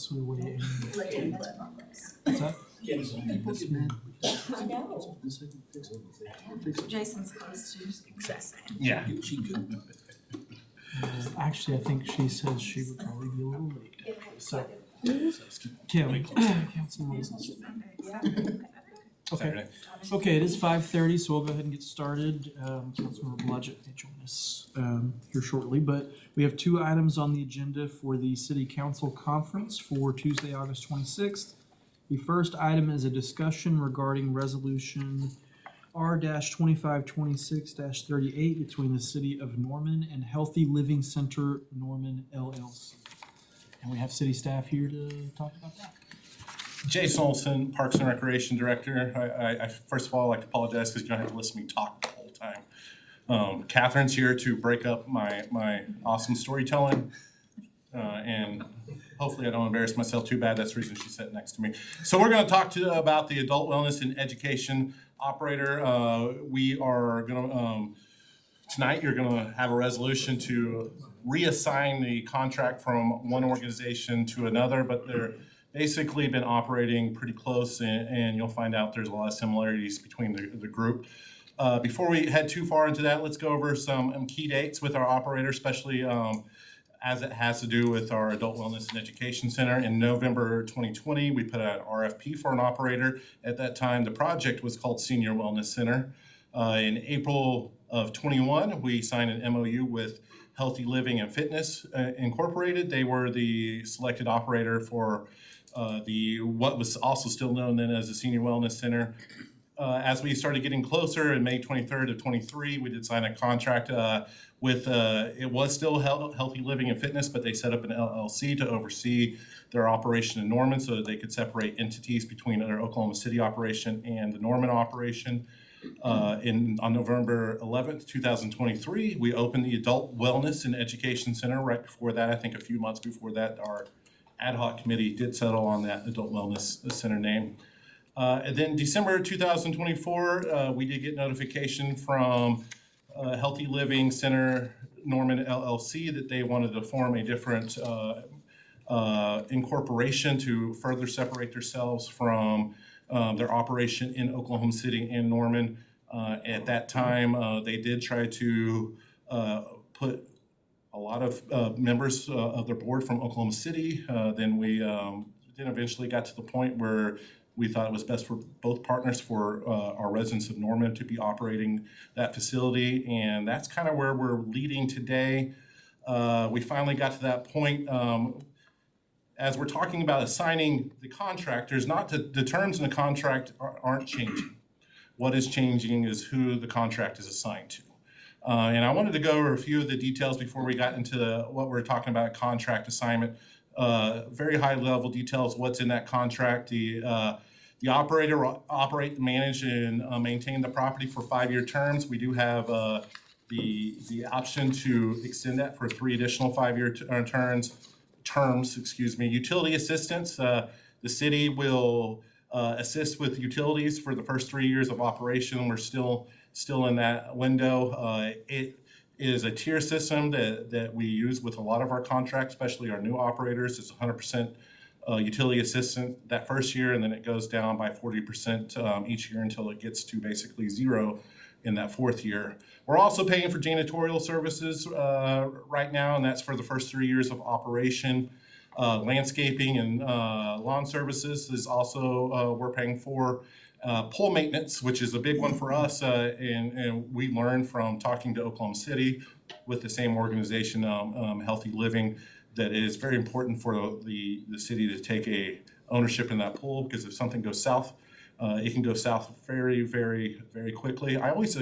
also weigh in. What's that? I know. Jason's close to just saying. Yeah. Actually, I think she says she would probably be a little late. So, can we, Councilman? Okay. Okay, it is 5:30, so we'll go ahead and get started. Councilmember Blodgett may join us here shortly, but we have two items on the agenda for the City Council Conference for Tuesday, August 26th. The first item is a discussion regarding Resolution R-2526-38 between the City of Norman and Healthy Living Center Norman LLC. And we have city staff here to talk about that. Jason Olson, Parks and Recreation Director. I first of all like to apologize because you don't have to listen to me talk the whole time. Catherine's here to break up my awesome storytelling, and hopefully I don't embarrass myself too bad. That's the reason she's sitting next to me. So we're going to talk about the Adult Wellness and Education Operator. We are going to tonight. You're going to have a resolution to reassign the contract from one organization to another, but they're basically been operating pretty close, and you'll find out there's a lot of similarities between the group. Before we head too far into that, let's go over some key dates with our operator, especially as it has to do with our Adult Wellness and Education Center. In November 2020, we put out an RFP for an operator. At that time, the project was called Senior Wellness Center. In April of 21, we signed an MOU with Healthy Living and Fitness Incorporated. They were the selected operator for what was also still known then as the Senior Wellness Center. As we started getting closer, in May 23rd of 23, we did sign a contract with, it was still Healthy Living and Fitness, but they set up an LLC to oversee their operation in Norman so that they could separate entities between their Oklahoma City operation and the Norman operation. On November 11th, 2023, we opened the Adult Wellness and Education Center. Right before that, I think a few months before that, our ad hoc committee did settle on that Adult Wellness Center name. And then December 2024, we did get notification from Healthy Living Center Norman LLC that they wanted to form a different incorporation to further separate themselves from their operation in Oklahoma City and Norman. At that time, they did try to put a lot of members of their board from Oklahoma City. Then we eventually got to the point where we thought it was best for both partners for our residents of Norman to be operating that facility. And that's kind of where we're leading today. We finally got to that point. As we're talking about assigning the contractors, the terms in the contract aren't changing. What is changing is who the contract is assigned to. And I wanted to go over a few of the details before we got into what we're talking about, contract assignment. Very high level details, what's in that contract. The operator will operate, manage, and maintain the property for 5-year terms. We do have the option to extend that for 3 additional 5-year terms. Utility assistance. The city will assist with utilities for the first 3 years of operation. We're still in that window. It is a tier system that we use with a lot of our contracts, especially our new operators. It's 100% utility assistance that first year, and then it goes down by 40% each year until it gets to basically 0 in that 4th year. We're also paying for janitorial services right now, and that's for the first 3 years of operation. Landscaping and lawn services is also we're paying for. Pole maintenance, which is a big one for us, and we learned from talking to Oklahoma City with the same organization, Healthy Living, that it is very important for the city to take a ownership in that pole, because if something goes south, it can go south very, very, very quickly. I always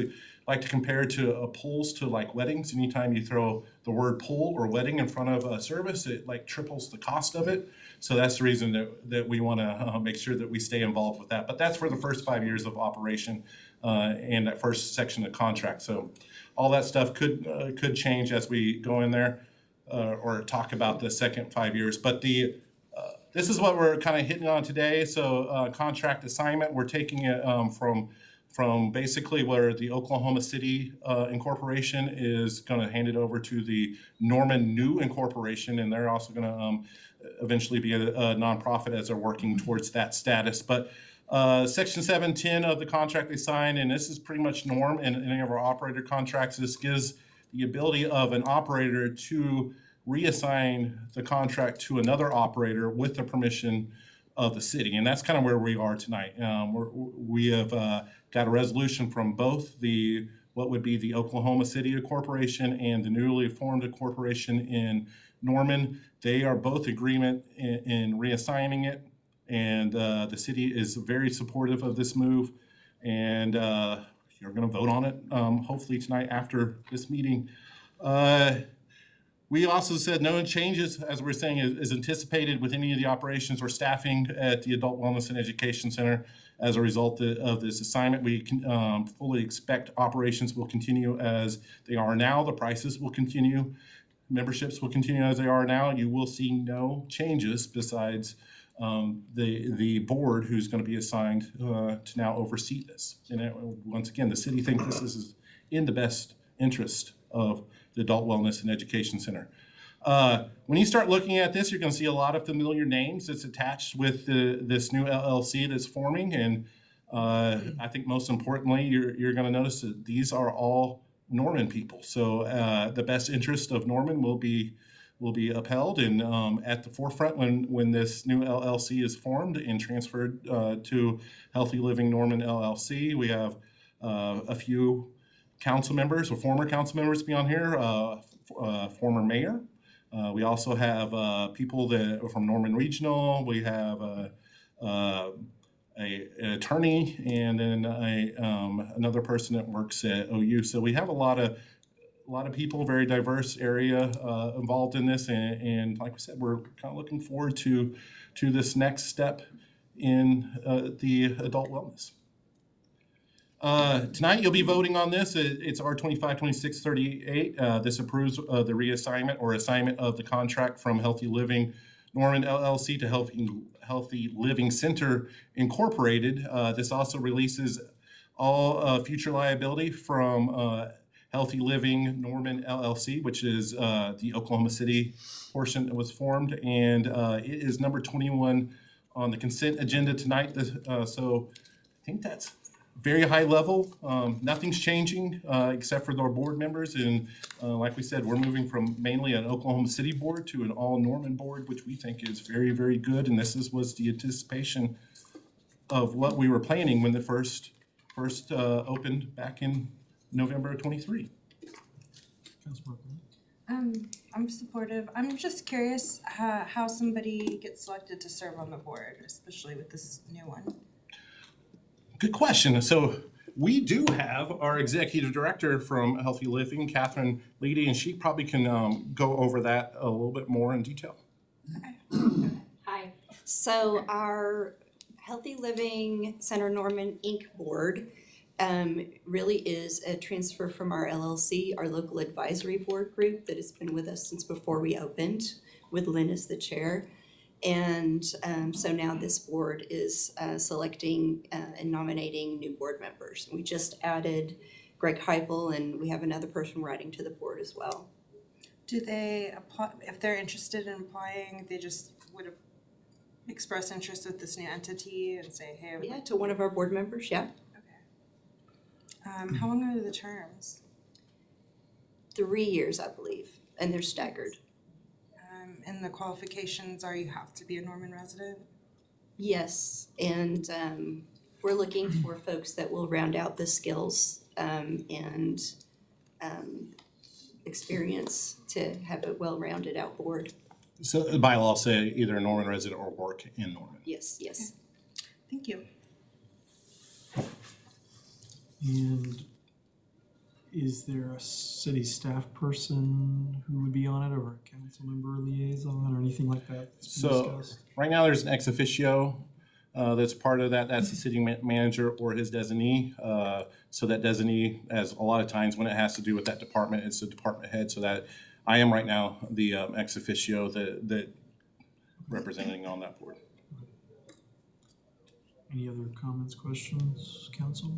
like to compare to pools to like weddings. Anytime you throw the word pool or wedding in front of a service, it like triples the cost of it. So that's the reason that we want to make sure that we stay involved with that. But that's for the first 5 years of operation and that first section of contract. So all that stuff could change as we go in there or talk about the second 5 years. But this is what we're kind of hitting on today. So contract assignment, we're taking it from basically where the Oklahoma City Incorporation is going to hand it over to the Norman New Incorporation, and they're also going to eventually be a nonprofit as they're working towards that status. But Section 710 of the contract they signed, and this is pretty much norm in any of our operator contracts, this gives the ability of an operator to reassign the contract to another operator with the permission of the city. And that's kind of where we are tonight. We have got a resolution from both what would be the Oklahoma City Corporation and the newly formed corporation in Norman. They are both agreement in reassigning it. And the city is very supportive of this move. And you're going to vote on it hopefully tonight after this meeting. We also said no changes, as we're saying, is anticipated with any of the operations or staffing at the Adult Wellness and Education Center as a result of this assignment. We can fully expect operations will continue as they are now. The prices will continue. Memberships will continue as they are now. You will see no changes besides the board who's going to be assigned to now oversee this. And once again, the city thinks this is in the best interest of the Adult Wellness and Education Center. When you start looking at this, you're going to see a lot of familiar names that's attached with this new LLC that's forming. And I think most importantly, you're going to notice that these are all Norman people. So the best interest of Norman will be upheld and at the forefront when this new LLC is formed and transferred to Healthy Living Norman LLC. We have a few council members or former council members be on here, former mayor. We also have people that are from Norman Regional. We have an attorney and then another person that works at OU. So we have a lot of people, very diverse area involved in this, and like we said, we're kind of looking forward to this next step in the adult wellness. Tonight you'll be voting on this. It's R252638. This approves the reassignment or assignment of the contract from Healthy Living Norman LLC to Healthy Living Center Incorporated. This also releases all future liability from Healthy Living Norman LLC, which is the Oklahoma City portion that was formed, and it is number 21 on the consent agenda tonight. So I think that's very high level. Nothing's changing except for our board members, and like we said, we're moving from mainly an Oklahoma City board to an all Norman board, which we think is very, very good. And this was the anticipation of what we were planning when the first opened back in November of 23. I'm supportive. I'm just curious how somebody gets selected to serve on the board, especially with this new one. Good question. So we do have our executive director from Healthy Living, Catherine Leedy, and she probably can go over that a little bit more in detail. Hi. So our Healthy Living Center Norman Inc. board really is a transfer from our LLC, our local advisory board group that has been with us since before we opened, with Lynn as the chair. And so now this board is selecting and nominating new board members. We just added Greg Heupel, and we have another person writing to the board as well. Do they apply, if they're interested in applying, they just would express interest with this new entity and say, hey, I would Yeah, like to one of our board members, yeah. How long are the terms? 3 years, I believe, and they're staggered. And the qualifications are you have to be a Norman resident? Yes, and we're looking for folks that will round out the skills and experience to have a well-rounded out board. So the bylaws say either a Norman resident or work in Norman. Yes, yes. Thank you. And is there a city staff person who would be on it, or a council member liaison, or anything like that that's been So discussed? right now there's an ex officio that's part of that. That's the city manager or his designee. So that designee, as a lot of times when it has to do with that department, it's the department head. So that I am right now the ex officio that representing on that board. Any other comments, questions, council?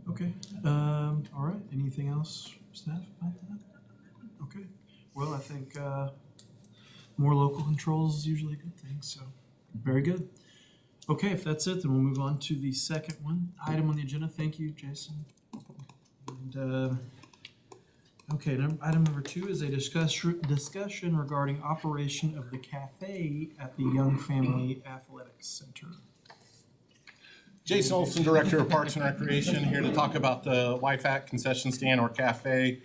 Okay, all right, anything else, staff, about that? Okay, well, I think More local controls is usually a good thing, so very good. Okay, if that's it, then we'll move on to the second item on the agenda. Thank you, Jason. And, okay, item number 2 is a discussion regarding operation of the cafe at the Young Family Athletics Center. Jason Olson, Director of Parks and Recreation, here to talk about the YFAC concession stand or cafe.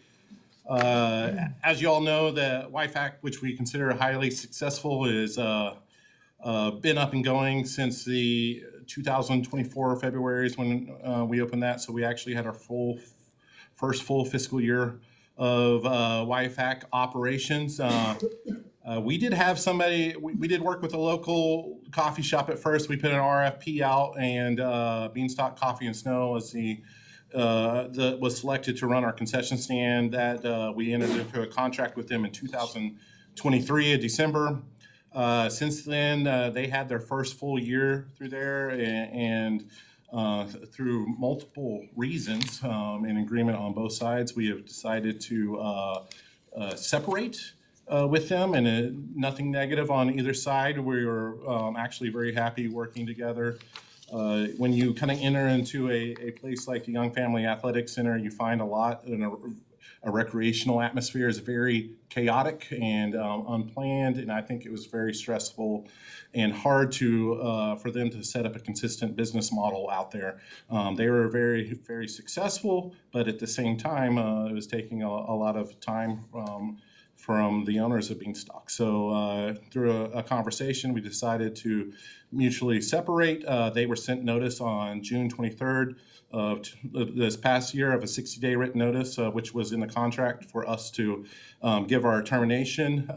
As you all know, the YFAC, which we consider highly successful, is been up and going since the 2024 February is when we opened that. So we actually had our first full fiscal year of YFAC operations. We did have somebody, we did work with a local coffee shop at first. We put an RFP out, and Beanstalk Coffee and Snow was was selected to run our concession stand. That we entered into a contract with them in 2023 in December. Since then, they had their first full year through there, and through multiple reasons in agreement on both sides, we have decided to separate with them, and nothing negative on either side. We are actually very happy working together. When you kind of enter into a place like the Young Family Athletic Center, you find a lot in a recreational atmosphere is very chaotic and unplanned, and I think it was very stressful and hard to for them to set up a consistent business model out there. They were very, very successful, but at the same time, it was taking a lot of time from the owners of Beanstalk. So through a conversation, we decided to mutually separate. They were sent notice on June 23rd of this past year of a 60-day written notice, which was in the contract for us to give our termination.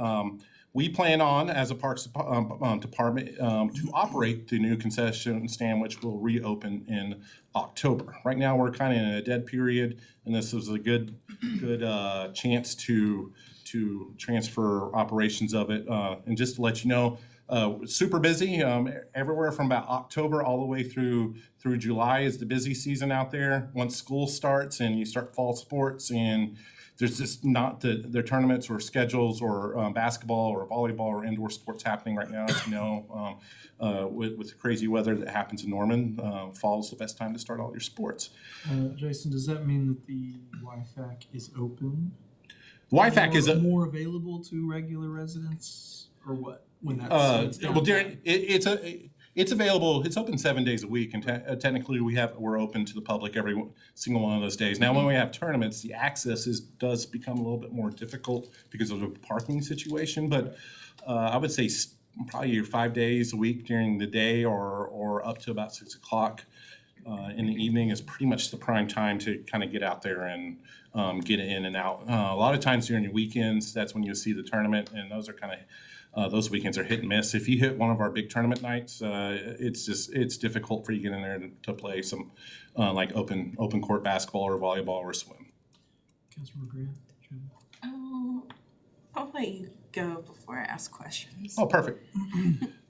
We plan on, as a Parks Department, to operate the new concession stand, which will reopen in October. Right now, we're kind of in a dead period, and this was a good chance to transfer operations of it. And just to let you know, super busy. Everywhere from about October all the way through July is the busy season out there. Once school starts and you start fall sports, and there's just not their tournaments or schedules or basketball or volleyball or indoor sports happening right now. As you know, with the crazy weather that happens in Norman, fall is the best time to start all your sports. Jason, does that mean that the YFAC is open? YFAC is more available to regular residents, or what? When that's well, during it's available. It's open 7 days a week, and technically we're open to the public every single one of those days. Now, when we have tournaments, the access does become a little bit more difficult because of the parking situation. But I would say probably 5 days a week during the day, or up to about 6 o'clock in the evening is pretty much the prime time to kind of get out there and get in and out. A lot of times during your weekends, that's when you'll see the tournament, and those are kind of those weekends are hit and miss. If you hit one of our big tournament nights, it's difficult for you to get in there to play some like open court basketball or volleyball or swim. Councilmember Grant? I'll let you go before I ask questions. Oh, perfect.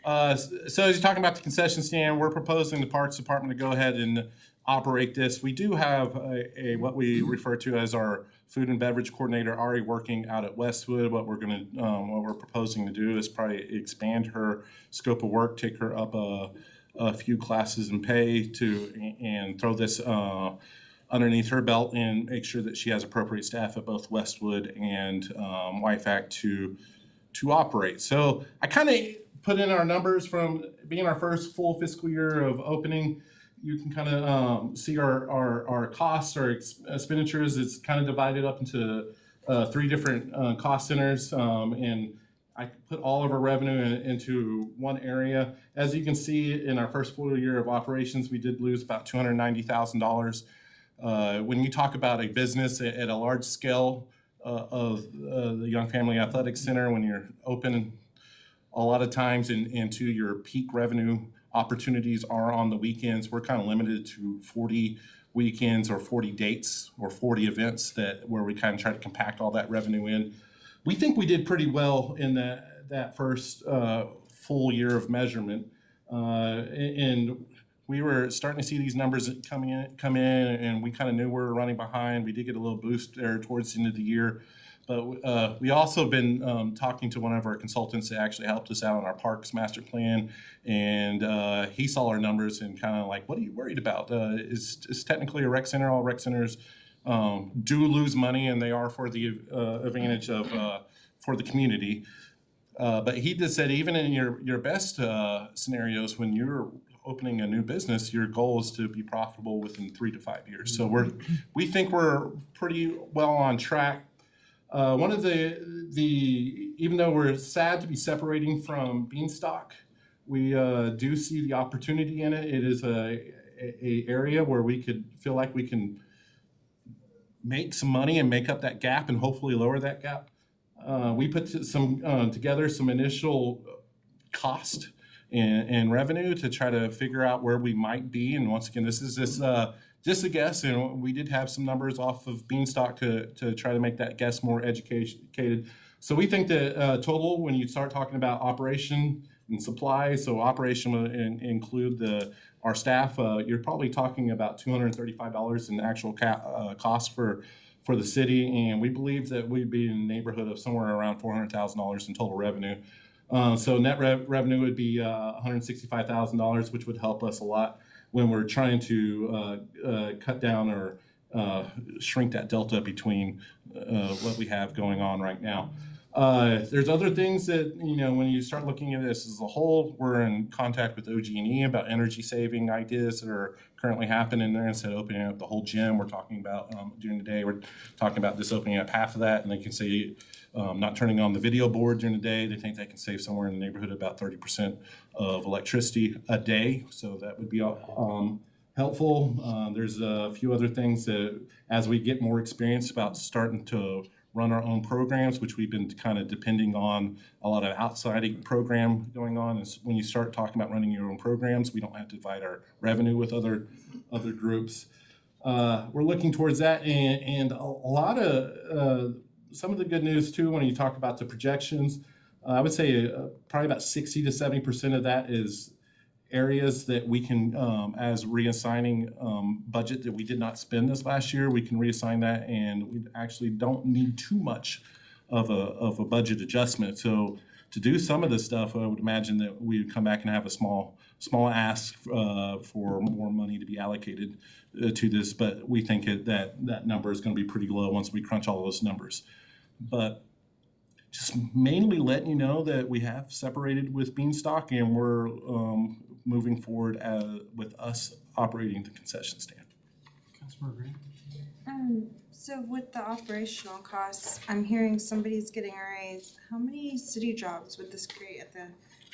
So as you're talking about the concession stand, we're proposing the Parks Department to go ahead and operate this. We do have a what we refer to as our food and beverage coordinator already working out at Westwood. What we're proposing to do is probably expand her scope of work, take her up a few classes in pay and throw this underneath her belt and make sure that she has appropriate staff at both Westwood and YFAC to operate. So I kind of put in our numbers from being our first full fiscal year of opening. You can kind of see our costs, our expenditures. It's kind of divided up into 3 different cost centers, and I put all of our revenue into one area. As you can see, in our first full year of operations, we did lose about $290,000. When you talk about a business at a large scale of the Young Family Athletic Center, when you're open a lot of times into your peak revenue opportunities are on the weekends, we're kind of limited to 40 weekends or 40 dates or 40 events where we kind of try to compact all that revenue in. We think we did pretty well in that first full year of measurement, and we were starting to see these numbers come in, and we kind of knew we were running behind. We did get a little boost there towards the end of the year. But we also been talking to one of our consultants that actually helped us out on our parks master plan, and he saw our numbers and kind of like, what are you worried about? It's technically a rec center. All rec centers do lose money, and they are for the advantage of for the community. But he just said even in your best scenarios, when you're opening a new business, your goal is to be profitable within 3 to 5 years. So we think we're pretty well on track. One of the even though we're sad to be separating from Beanstalk, we do see the opportunity in it. It is a area where we could feel like we can make some money and make up that gap and hopefully lower that gap. We put together some initial cost and revenue to try to figure out where we might be. And once again, this is just a guess, and we did have some numbers off of Beanstalk to try to make that guess more educated. So we think that total, when you start talking about operation and supplies, so operation will include our staff, you're probably talking about $235 in actual cost for the city, and we believe that we'd be in the neighborhood of somewhere around $400,000 in total revenue. So net revenue would be $165,000, which would help us a lot when we're trying to cut down or shrink that delta between what we have going on right now. There's other things that, when you start looking at this as a whole, we're in contact with OG&E about energy saving ideas that are currently happening there. Instead of opening up the whole gym, we're talking about during the day, we're talking about just opening up half of that, and they can say not turning on the video board during the day. They think they can save somewhere in the neighborhood of about 30% of electricity a day. So that would be helpful. There's a few other things that, as we get more experience about starting to run our own programs, which we've been kind of depending on a lot of outside program going on, is when you start talking about running your own programs, we don't have to divide our revenue with other groups. We're looking towards that, and a lot of some of the good news too, when you talk about the projections, I would say probably about 60 to 70% of that is areas that we can, as reassigning budget that we did not spend this last year, we can reassign that, and we actually don't need too much of a budget adjustment. So to do some of this stuff, I would imagine that we would come back and have a small ask for more money to be allocated to this, but we think that number is going to be pretty low once we crunch all those numbers. But just mainly letting you know that we have separated with Beanstalk, and we're moving forward with us operating the concession stand. Councilmember Green? So with the operational costs, I'm hearing somebody's getting a raise. How many city jobs would this create at the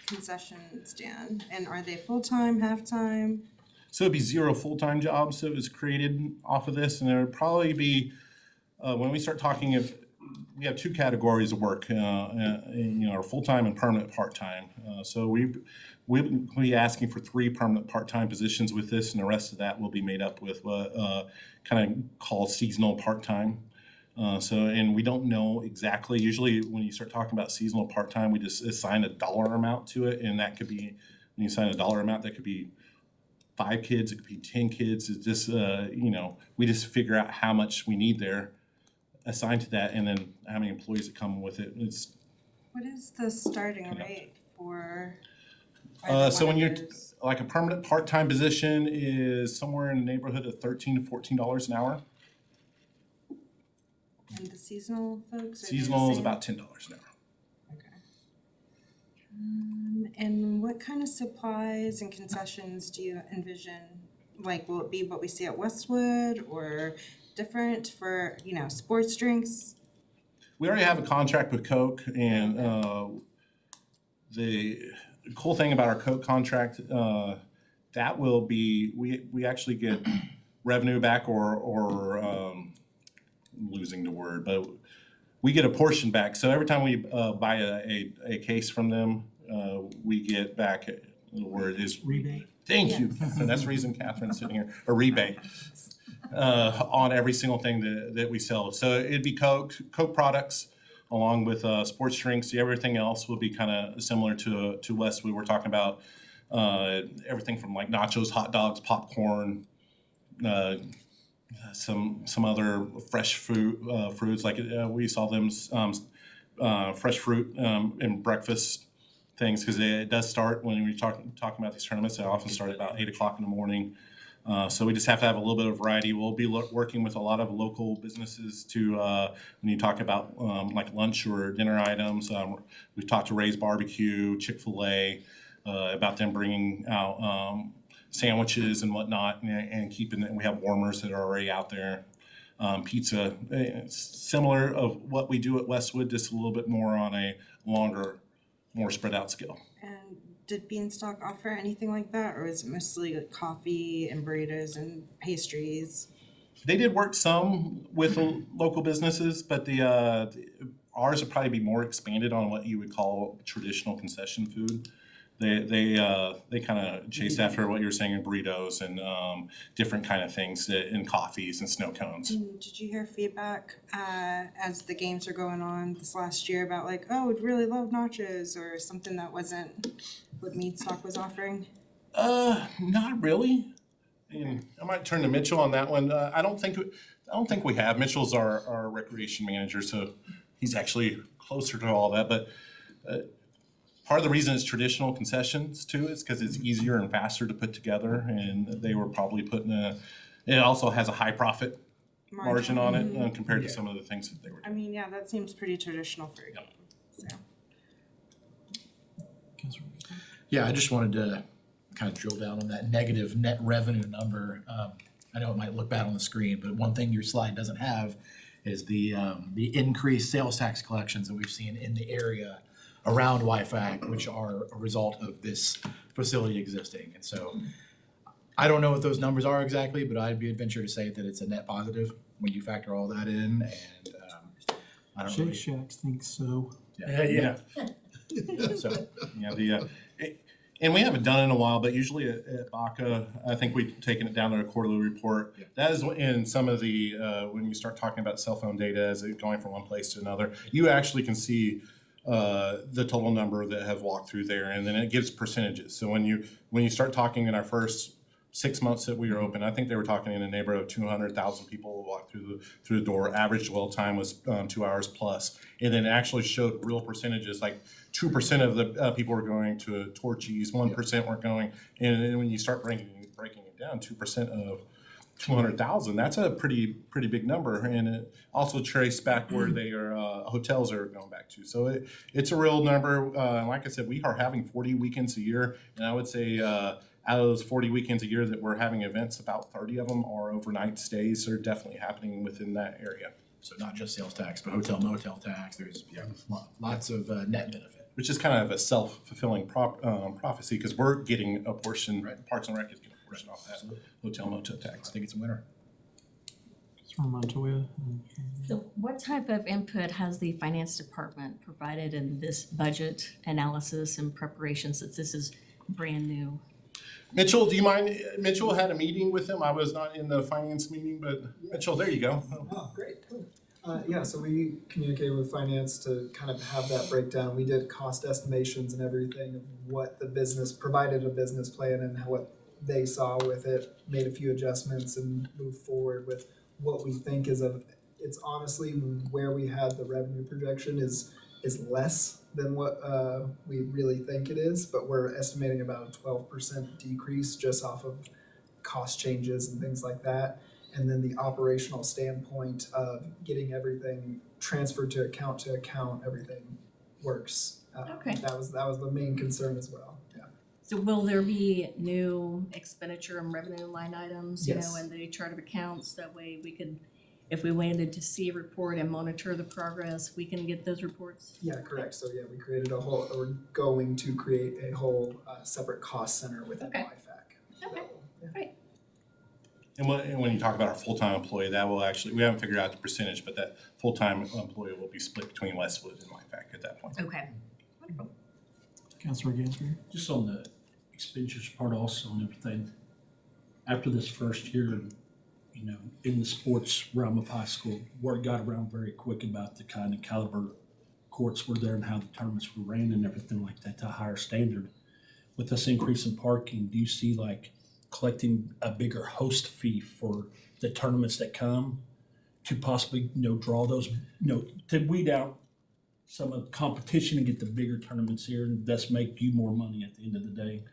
concession stand? And are they full-time, half-time? So it'd be 0 full-time jobs that was created off of this, and there would probably be, when we start talking we have 2 categories of work, our full-time and permanent part-time. So we'll be asking for 3 permanent part-time positions with this, and the rest of that will be made up with what kind of called seasonal part-time. And we don't know exactly. Usually when you start talking about seasonal part-time, we just assign a dollar amount to it, and that could be, when you assign a dollar amount, that could be 5 kids, it could be 10 kids. It's just, we just figure out how much we need there, assigned to that, and then how many employees that come with it. What is the starting rate for? So when you're like a permanent part-time position is somewhere in the neighborhood of $13 to $14 an hour. And the seasonal folks? Seasonal is about $10 an hour. Okay. And what kind of supplies and concessions do you envision? Like, will it be what we see at Westwood or different for, sports drinks? We already have a contract with Coke, and the cool thing about our Coke contract, that will be, we actually get revenue back, or I'm losing the word, but we get a portion back. So every time we buy a case from them, we get back, the word is Rebate. Thank you. And that's the reason Catherine's sitting here, a rebate on every single thing that we sell. So it'd be Coke products, along with sports drinks. Everything else will be kind of similar to Westwood. We're talking about everything from like nachos, hot dogs, popcorn, some other fresh fruits, like we saw them fresh fruit in breakfast things, because it does start when we talking about these tournaments. They often start at about 8 o'clock in the morning. So we just have to have a little bit of variety. We'll be working with a lot of local businesses to, when you talk about like lunch or dinner items. We've talked to Ray's Barbecue, Chick-fil-A, about them bringing out sandwiches and whatnot, and keeping it. We have warmers that are already out there. Pizza, similar of what we do at Westwood, just a little bit more on a longer, more spread out scale. And did Beanstalk offer anything like that, or is it mostly like coffee and burritos and pastries? They did work some with local businesses, but ours would probably be more expanded on what you would call traditional concession food. They kind of chased after what you were saying in burritos and different kind of things in coffees and snow cones. And did you hear feedback as the games are going on this last year about like, oh, we'd really love nachos or something that wasn't what Beanstalk was offering? Not really. And I might turn to Mitchell on that one. I don't think we have. Mitchell's our recreation manager, so he's actually closer to all that. But part of the reason it's traditional concessions too is because it's easier and faster to put together, and they were probably putting it also has a high profit margin on it compared to some of the things that they were I doing. mean, yeah, that seems pretty traditional for a game. So. Councilor. Yeah, I just wanted to kind of drill down on that negative net revenue number. I know it might look bad on the screen, but one thing your slide doesn't have is the increased sales tax collections that we've seen in the area around YFAC, which are a result of this facility existing. And so I don't know what those numbers are exactly, but I'd be adventure to say that it's a net positive when you factor all that in. And I don't Shake really. Shacks thinks so. Yeah. So Yeah, and we haven't done it in a while, but usually at BACA, I think we've taken it down to a quarterly report. Yeah. That is in some of the, when you start talking about cell phone data as it going from one place to another, you actually can see the total number that have walked through there, and then it gives percentages. So when you start talking in our first 6 months that we were open, I think they were talking in the neighborhood of 200,000 people walked through the door. Average dwell time was 2 hours plus, and then it actually showed real percentages, like 2% of the people were going to Torchy's, 1% weren't going, and then when you start breaking it down, 2% of 200,000, that's a pretty big number, and it also traced back where they are hotels are going back to. So it's a real number. Like I said, we are having 40 weekends a year, and I would say out of those 40 weekends a year that we're having events, about 30 of them are overnight stays. They're definitely happening within that area. So not just sales tax, but hotel, motel tax. There's lots of net benefit. Which is kind of a self-fulfilling prophecy, because we're getting a portion, Parks and Rec is getting a portion off that hotel motel I tax. think it's a winner. Councilor Montoya. So what type of input has the finance department provided in this budget analysis and preparation, since this is brand new? Mitchell, do you mind? Mitchell had a meeting with him. I was not in the finance meeting, but Mitchell, there you go. Oh, great, cool. Yeah, so we communicated with finance to kind of have that breakdown. We did cost estimations and everything of what the business, provided a business plan and what they saw with it, made a few adjustments and moved forward with what we think it's honestly where we had the revenue projection is less than what we really think it is, but we're estimating about a 12% decrease just off of cost changes and things like that. And then the operational standpoint of getting everything transferred to account, everything works. Okay. That was the main concern as well. Yeah. So will there be new expenditure and revenue line items, Yes. in the chart of accounts? That way we could, if we landed to see a report and monitor the progress, we can get those reports? Yeah, correct. So yeah, we're going to create a whole separate cost center within Okay. YFAC. Okay. So, yeah. And when you talk about our full-time employee, that will actually, we haven't figured out the percentage, but that full-time employee will be split between Westwood and LIFAC at that point. Okay. Councilor Gansberry. Just on the expenditures part also and everything, after this first year, in the sports realm of high school, word got around very quick about the kind of caliber courts were there and how the tournaments were ran and everything like that to a higher standard. With this increase in parking, do you see like collecting a bigger host fee for the tournaments that come to possibly, draw those, to weed out some of the competition and get the bigger tournaments here and thus make you more money at the end of the day.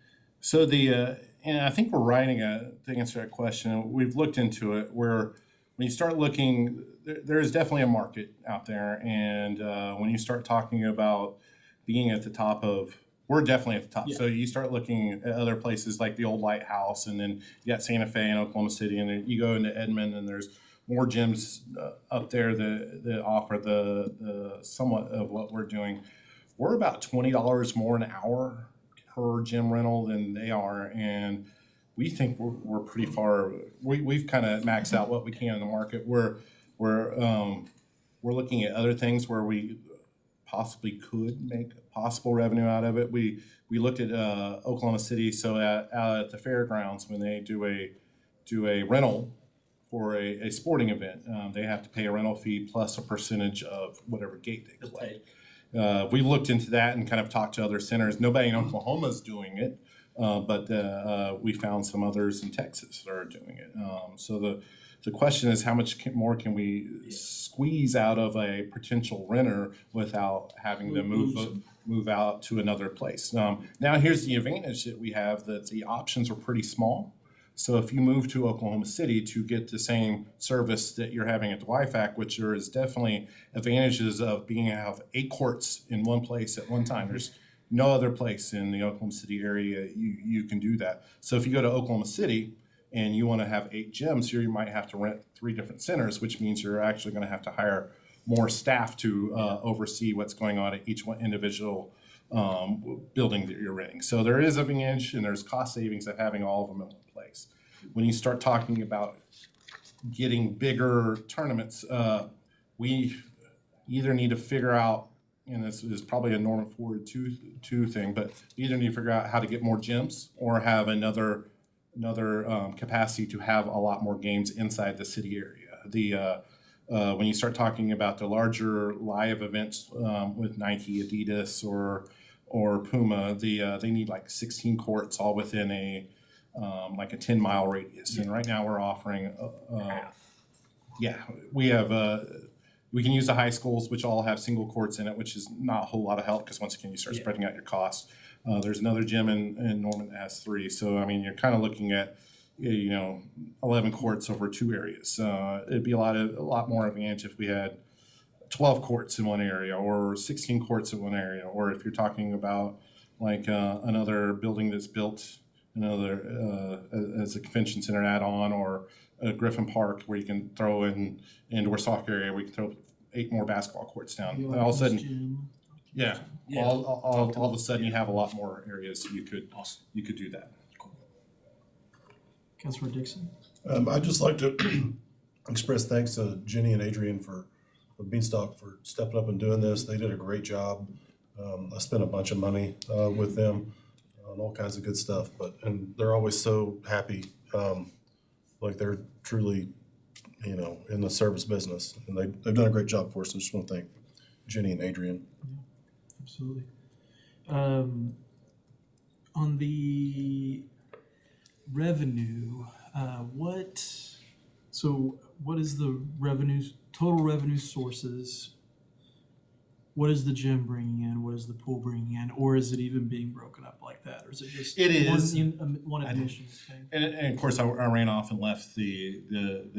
So and I think we're writing to answer that question, we've looked into it, where when you start looking, there is definitely a market out there. And when you start talking about being at the top of, we're definitely at the top. Yeah. So you start looking at other places like the old Lighthouse, and then you got Santa Fe and Oklahoma City, and then you go into Edmond, and there's more gyms up there that offer the somewhat of what we're doing. We're about $20 more an hour per gym rental than they are, and we think we're pretty far. We've kind of maxed out what we can in the market. We're looking at other things where we possibly could make possible revenue out of it. We looked at Oklahoma City, so at the fairgrounds, when they do a rental for a sporting event, they have to pay a rental fee plus a percentage of whatever gate they collect. We looked into that and kind of talked to other centers. Nobody in Oklahoma is doing it, but we found some others in Texas that are doing it. So the question is, how much more can we squeeze out of a potential renter without having them move out to another place? Now, here's the advantage that we have, that the options are pretty small. So if you move to Oklahoma City to get the same service that you're having at the YFAC, which there is definitely advantages of being able to have 8 courts in one place at one time. There's no other place in the Oklahoma City area you can do that. So if you go to Oklahoma City and you want to have 8 gyms, here you might have to rent 3 different centers, which means you're actually going to have to hire more staff to oversee what's going on at each one individual building that you're renting. So there is a advantage, and there's cost savings of having all of them in one place. When you start talking about getting bigger tournaments, we either need to figure out, and this is probably a Norman Ford two thing, but we either need to figure out how to get more gyms or have another capacity to have a lot more games inside the city area. When you start talking about the larger live events with Nike, Adidas, or Puma, they need like 16 courts all within a 10-mile radius. And right now we're offering we can use the high schools, which all have single courts in it, which is not a whole lot of help, because once again you start spreading out your costs. There's another gym in Norman that has 3. So I mean, you're kind of looking at 11 courts over 2 areas. It'd be a lot more advantage if we had 12 courts in one area, or 16 courts in one area, or if you're talking about like another building that's built as a convention center add-on, or Griffin Park where you can throw in indoor soccer area, we can throw 8 more basketball courts down. And all of a sudden, all of a sudden you have a lot more areas you could do that. Councilor Dixon? I'd just like to express thanks to Jenny and Adrian for Beanstalk for stepping up and doing this. They did a great job. I spent a bunch of money with them on all kinds of good stuff, and they're always so happy, like they're truly, in the service business, and they've done a great job for us. I just want to thank Jenny and Adrian. Absolutely. On the revenue, what is the total revenue sources? What is the gym bringing in? What is the pool bringing in? Or is it even being broken up like that? Or is it just It is. one admission? And of course, I ran off and left the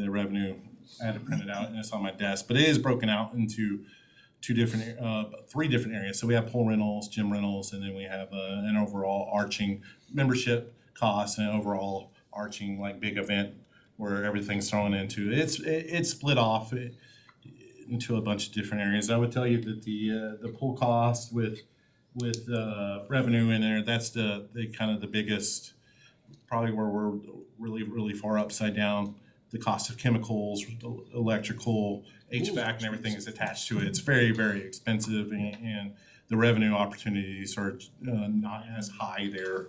revenue. I had to print it out, and it's on my desk. But it is broken out into 3 different areas. So we have pool rentals, gym rentals, and then we have an overall arching membership cost, and an overall arching like big event where everything's thrown into. It's split off into a bunch of different areas. I would tell you that the pool cost with revenue in there, that's the kind of the biggest, probably where we're really, really far upside down. The cost of chemicals, electrical, HVAC, and everything is attached to it. It's very, very expensive, and the revenue opportunities are not as high there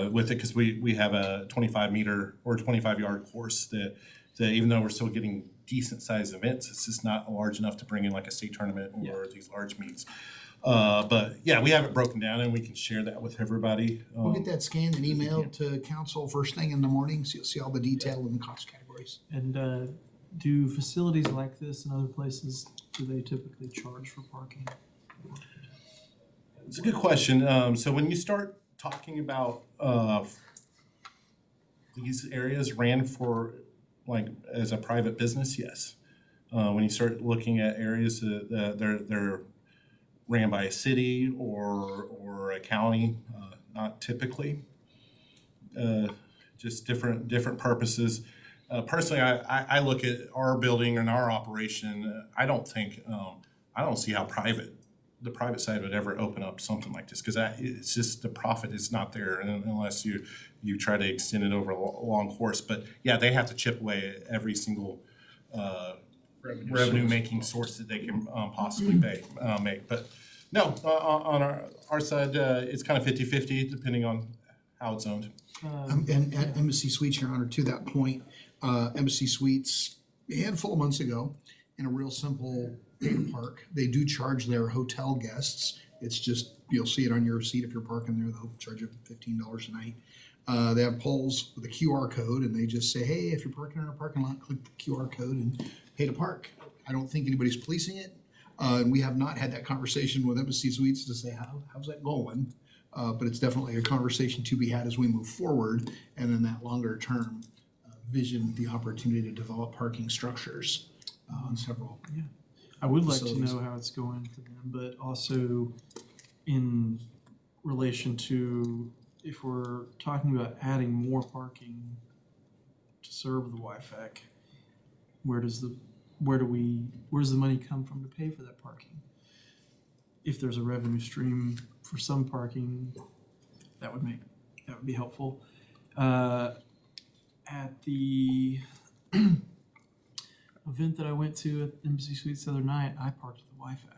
with it, because we have a 25-meter or 25-yard course that even though we're still getting decent sized events, it's just not large enough to bring in like a state tournament or these large meets. But yeah, we have it broken down and we can share that with everybody. We'll get that scanned and emailed to council first thing in the morning, so you'll see all the detail and the cost categories. And do facilities like this in other places, do they typically charge for parking? It's a good question. So when you start talking about these areas ran for like as a private business, yes. When you start looking at areas that they're ran by a city or a county, not typically. Just different purposes. Personally, I look at our building and our operation. I don't see how the private side would ever open up something like this, because it's just the profit is not there unless you try to extend it over a long course. But yeah, they have to chip away at every single revenue making source that they can possibly make. But no, on our side, it's kind of 50-50 depending on how it's owned. And at Embassy Suites, Your Honor, to that point, Embassy Suites, a handful of months ago, in a real simple pay to park, they do charge their hotel guests. It's just, you'll see it on your receipt if you're parking there, they'll charge you $15 a night. They have poles with a QR code, and they just say, hey, if you're parking in our parking lot, click the QR code and pay to park. I don't think anybody's policing it. And we have not had that conversation with Embassy Suites to say, how's that going? But it's definitely a conversation to be had as we move forward, and in that longer term vision, the opportunity to develop parking structures on several. I would like to facilities. know how it's going for them, but also in relation to if we're talking about adding more parking to serve the YFAC, where does the money come from to pay for that parking? If there's a revenue stream for some parking, that would be helpful. At the event that I went to at Embassy Suites the other night, I parked at the YFAC.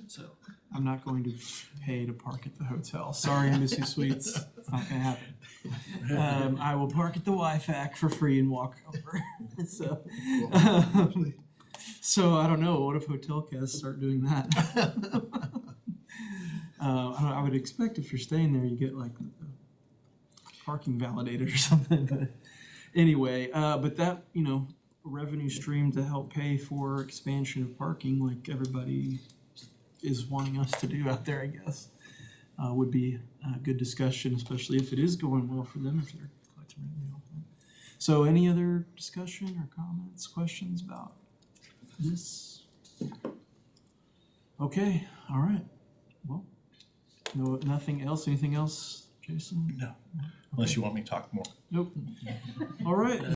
So I'm not going to pay to park at the hotel. Sorry, Embassy Suites, it's not gonna happen. I will park at the YFAC for free and walk over. So I don't know, what if hotel guests start doing that? I would expect if you're staying there, you get like parking validated or something, but anyway, but that, revenue stream to help pay for expansion of parking like everybody is wanting us to do out there, I guess, would be a good discussion, especially if it is going well for them, if they're collecting revenue. So any other discussion or comments, questions about this? Okay, all right. Well, no, nothing else, anything else, Jason? No, unless you want me to talk more. Nope. All right.